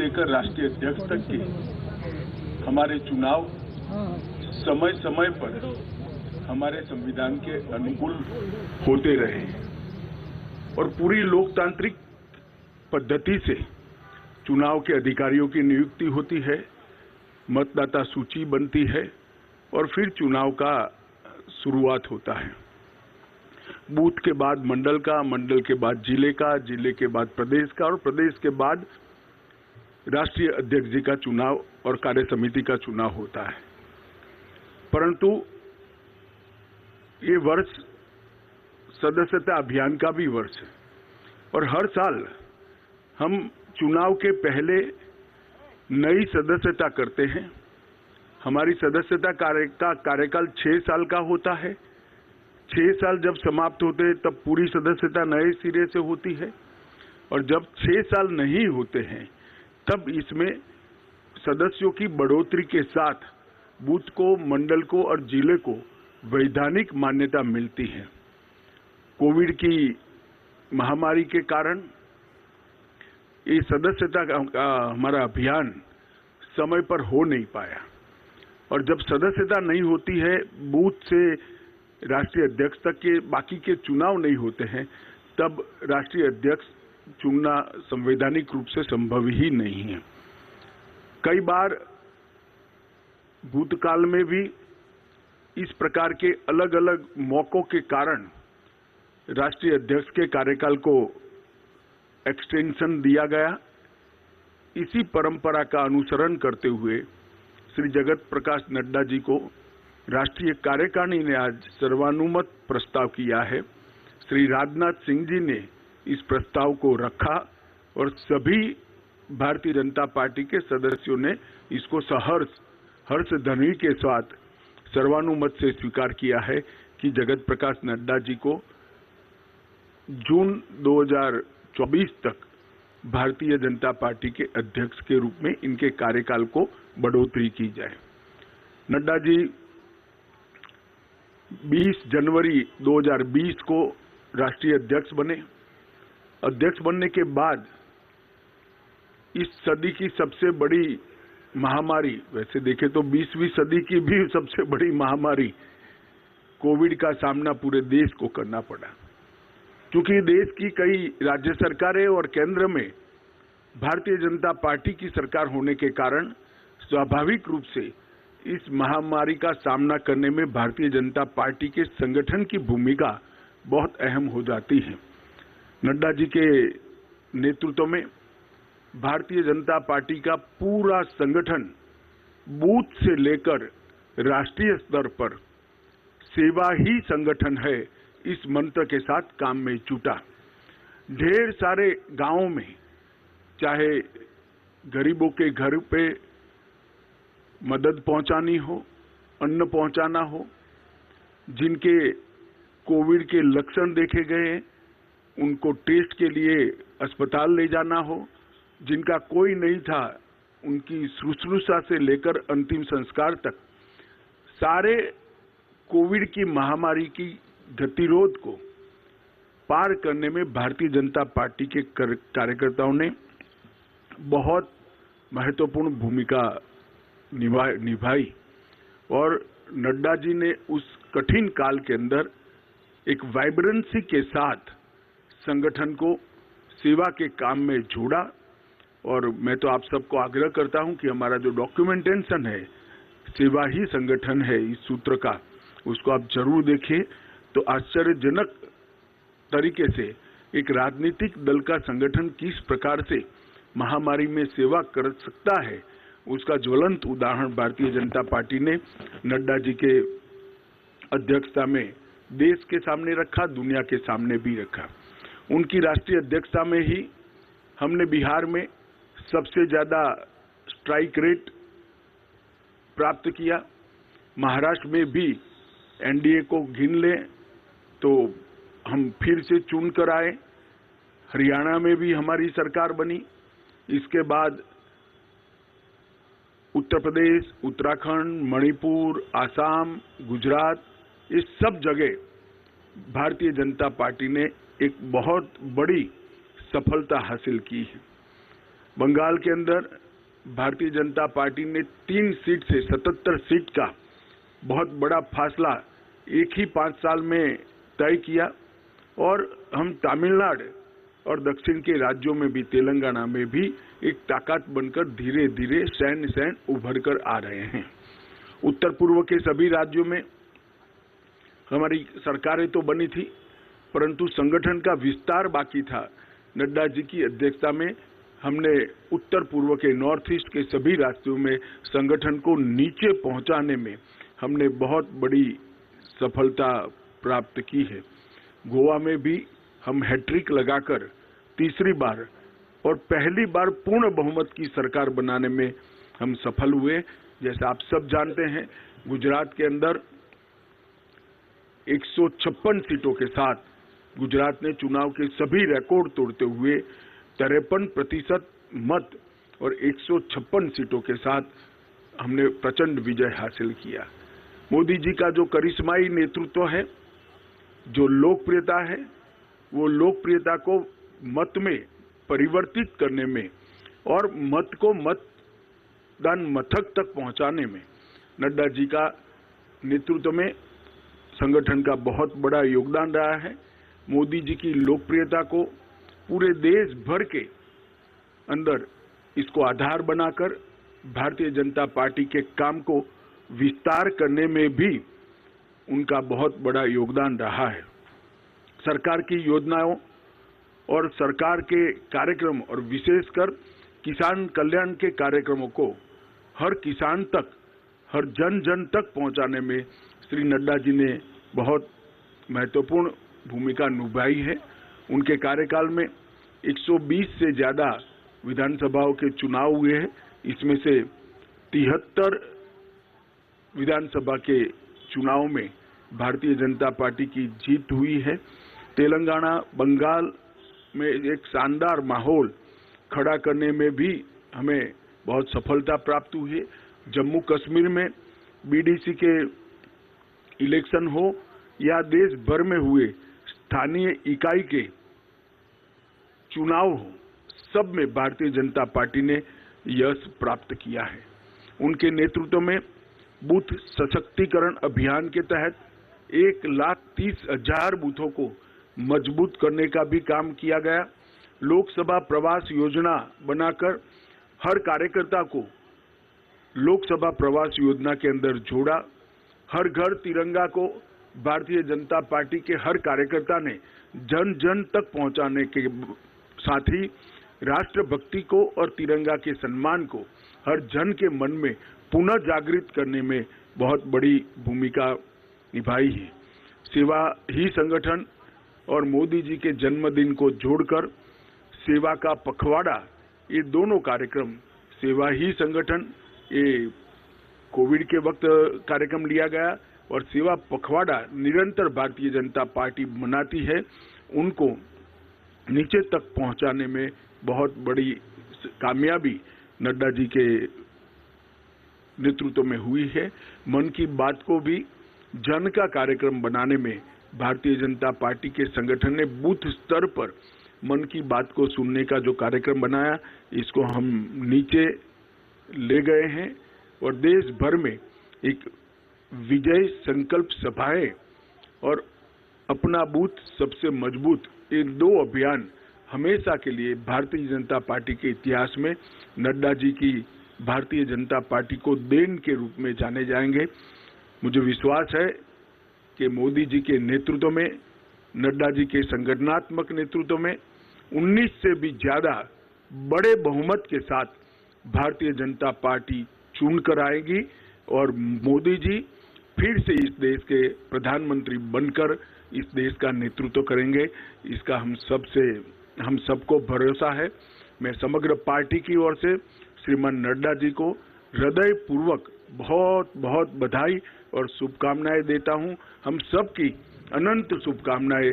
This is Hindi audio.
लेकर राष्ट्रीय अध्यक्ष तक के हमारे चुनाव समय समय पर हमारे संविधान के अनुकूल होते रहे और पूरी लोकतांत्रिक पद्धति से चुनाव के अधिकारियों की नियुक्ति होती है, मतदाता सूची बनती है और फिर चुनाव का शुरुआत होता है। बूथ के बाद मंडल का, मंडल के बाद जिले का, जिले के बाद प्रदेश का और प्रदेश के बाद राष्ट्रीय अध्यक्ष जी का चुनाव और कार्य समिति का चुनाव होता है। परंतु ये वर्ष सदस्यता अभियान का भी वर्ष है और हर साल हम चुनाव के पहले नई सदस्यता करते हैं। हमारी सदस्यता का कार्यकाल 6 साल का होता है। 6 साल जब समाप्त होते हैं तब पूरी सदस्यता नए सिरे से होती है और जब 6 साल नहीं होते हैं तब इसमें सदस्यों की बढ़ोतरी के साथ बूथ को, मंडल को और जिले को वैधानिक मान्यता मिलती है। कोविड की महामारी के कारण ये सदस्यता का हमारा अभियान समय पर हो नहीं पाया और जब सदस्यता नहीं होती है, बूथ से राष्ट्रीय अध्यक्ष तक के बाकी के चुनाव नहीं होते हैं, तब राष्ट्रीय अध्यक्ष चुनना संवैधानिक रूप से संभव ही नहीं है। कई बार भूतकाल में भी इस प्रकार के अलग अलग मौकों के कारण राष्ट्रीय अध्यक्ष के कार्यकाल को एक्सटेंशन दिया गया। इसी परंपरा का अनुसरण करते हुए श्री जगत प्रकाश नड्डा जी को राष्ट्रीय कार्यकारिणी ने आज सर्वानुमत प्रस्ताव किया है। श्री राजनाथ सिंह जी ने इस प्रस्ताव को रखा और सभी भारतीय जनता पार्टी के सदस्यों ने इसको हर्ष ध्वनि के साथ सर्वानुमत से स्वीकार किया है कि जगत प्रकाश नड्डा जी को जून 2024 तक भारतीय जनता पार्टी के अध्यक्ष के रूप में इनके कार्यकाल को बढ़ोतरी की जाए। नड्डा जी 20 जनवरी 2020 को राष्ट्रीय अध्यक्ष बने। अध्यक्ष बनने के बाद इस सदी की सबसे बड़ी महामारी, वैसे देखें तो 20वीं सदी की भी सबसे बड़ी महामारी कोविड का सामना पूरे देश को करना पड़ा, क्योंकि देश की कई राज्य सरकारें और केंद्र में भारतीय जनता पार्टी की सरकार होने के कारण स्वाभाविक रूप से इस महामारी का सामना करने में भारतीय जनता पार्टी के संगठन की भूमिका बहुत अहम हो जाती है। नड्डा जी के नेतृत्व में भारतीय जनता पार्टी का पूरा संगठन बूथ से लेकर राष्ट्रीय स्तर पर सेवा ही संगठन है, इस मंत्र के साथ काम में जुटा। ढेर सारे गांवों में चाहे गरीबों के घर पे मदद पहुंचानी हो, अन्न पहुंचाना हो, जिनके कोविड के लक्षण देखे गए उनको टेस्ट के लिए अस्पताल ले जाना हो, जिनका कोई नहीं था उनकी शुश्रूषा से लेकर अंतिम संस्कार तक सारे कोविड की महामारी की गतिरोध को पार करने में भारतीय जनता पार्टी के कार्यकर्ताओं ने बहुत महत्वपूर्ण भूमिका निभाई और नड्डा जी ने उस कठिन काल के अंदर एक वाइब्रेंसी के साथ संगठन को सेवा के काम में जोड़ा। और मैं तो आप सबको आग्रह करता हूं कि हमारा जो डॉक्यूमेंटेशन है, सेवा ही संगठन है, इस सूत्र का, उसको आप जरूर देखिए। तो आश्चर्यजनक तरीके से एक राजनीतिक दल का संगठन किस प्रकार से महामारी में सेवा कर सकता है, उसका ज्वलंत उदाहरण भारतीय जनता पार्टी ने नड्डा जी के अध्यक्षता में देश के सामने रखा, दुनिया के सामने भी रखा। उनकी राष्ट्रीय अध्यक्षता में ही हमने बिहार में सबसे ज्यादा स्ट्राइक रेट प्राप्त किया। महाराष्ट्र में भी एनडीए को गिन लें तो हम फिर से चुन कर आए। हरियाणा में भी हमारी सरकार बनी। इसके बाद उत्तर प्रदेश, उत्तराखंड, मणिपुर, आसाम, गुजरात, इस सब जगह भारतीय जनता पार्टी ने एक बहुत बड़ी सफलता हासिल की है। बंगाल के अंदर भारतीय जनता पार्टी ने 3 सीट से 77 सीट का बहुत बड़ा फासला एक ही 5 साल में तय किया और हम तमिलनाडु और दक्षिण के राज्यों में भी, तेलंगाना में भी एक ताकत बनकर धीरे धीरे सैन उभर कर आ रहे हैं। उत्तर पूर्व के सभी राज्यों में हमारी सरकारें तो बनी थी, परंतु संगठन का विस्तार बाकी था। नड्डा जी की अध्यक्षता में हमने उत्तर पूर्व के नॉर्थ ईस्ट के सभी राज्यों में संगठन को नीचे पहुंचाने में हमने बहुत बड़ी सफलता प्राप्त की है। गोवा में भी हम हैट्रिक लगाकर तीसरी बार और पहली बार पूर्ण बहुमत की सरकार बनाने में हम सफल हुए। जैसा आप सब जानते हैं, गुजरात के अंदर 156 सीटों के साथ गुजरात ने चुनाव के सभी रिकॉर्ड तोड़ते हुए 53% मत और 156 सीटों के साथ हमने प्रचंड विजय हासिल किया। मोदी जी का जो करिश्माई नेतृत्व है, जो लोकप्रियता है, वो लोकप्रियता को मत में परिवर्तित करने में और मत को मतदान मथक तक पहुंचाने में नड्डा जी का नेतृत्व में संगठन का बहुत बड़ा योगदान रहा है। मोदी जी की लोकप्रियता को पूरे देश भर के अंदर इसको आधार बनाकर भारतीय जनता पार्टी के काम को विस्तार करने में भी उनका बहुत बड़ा योगदान रहा है। सरकार की योजनाओं और सरकार के कार्यक्रम और विशेषकर किसान कल्याण के कार्यक्रमों को हर किसान तक, हर जन जन तक पहुंचाने में श्री नड्डा जी ने बहुत महत्वपूर्ण भूमिका निभाई है। उनके कार्यकाल में 120 से ज्यादा विधानसभाओं के चुनाव हुए हैं। इसमें से 73 विधानसभा के चुनाव में भारतीय जनता पार्टी की जीत हुई है। तेलंगाना, बंगाल में एक शानदार माहौल खड़ा करने में भी हमें बहुत सफलता प्राप्त हुई है। जम्मू कश्मीर में बीडीसी के इलेक्शन हो या देश भर में हुए स्थानीय इकाई के चुनाव हो, सब में भारतीय जनता पार्टी ने यश प्राप्त किया है। उनके नेतृत्व में बूथ सशक्तिकरण अभियान के तहत 1,30,000 बूथों को मजबूत करने का भी काम किया गया। लोकसभा प्रवास योजना बनाकर हर कार्यकर्ता को लोकसभा प्रवास योजना के अंदर जोड़ा। हर घर तिरंगा को भारतीय जनता पार्टी के हर कार्यकर्ता ने जन जन तक पहुंचाने के साथ ही राष्ट्रभक्ति को और तिरंगा के सम्मान को हर जन के मन में पुनः जागृत करने में बहुत बड़ी भूमिका निभाई है। सेवा ही संगठन और मोदी जी के जन्मदिन को जोड़कर सेवा का पखवाड़ा, ये दोनों कार्यक्रम, सेवा ही संगठन ये कोविड के वक्त कार्यक्रम लिया गया और सेवा पखवाड़ा निरंतर भारतीय जनता पार्टी मनाती है, उनको नीचे तक पहुंचाने में बहुत बड़ी कामयाबी नड्डा जी के नेतृत्व में हुई है। मन की बात को भी जन का कार्यक्रम बनाने में भारतीय जनता पार्टी के संगठन ने बूथ स्तर पर मन की बात को सुनने का जो कार्यक्रम बनाया, इसको हम नीचे ले गए हैं और देश भर में एक विजय संकल्प सभाएं और अपना बूथ सबसे मजबूत, ये 2 अभियान हमेशा के लिए भारतीय जनता पार्टी के इतिहास में नड्डा जी की भारतीय जनता पार्टी को देन के रूप में जाने जाएंगे। मुझे विश्वास है कि मोदी जी के नेतृत्व में, नड्डा जी के संगठनात्मक नेतृत्व में 19 से भी ज्यादा बड़े बहुमत के साथ भारतीय जनता पार्टी चुनकर आएगी और मोदी जी फिर से इस देश के प्रधानमंत्री बनकर इस देश का नेतृत्व करेंगे। इसका हम सबको भरोसा है। मैं समग्र पार्टी की ओर से श्रीमान नड्डा जी को हृदय पूर्वक बहुत बहुत बधाई और शुभकामनाएं देता हूं। हम सबकी अनंत शुभकामनाएं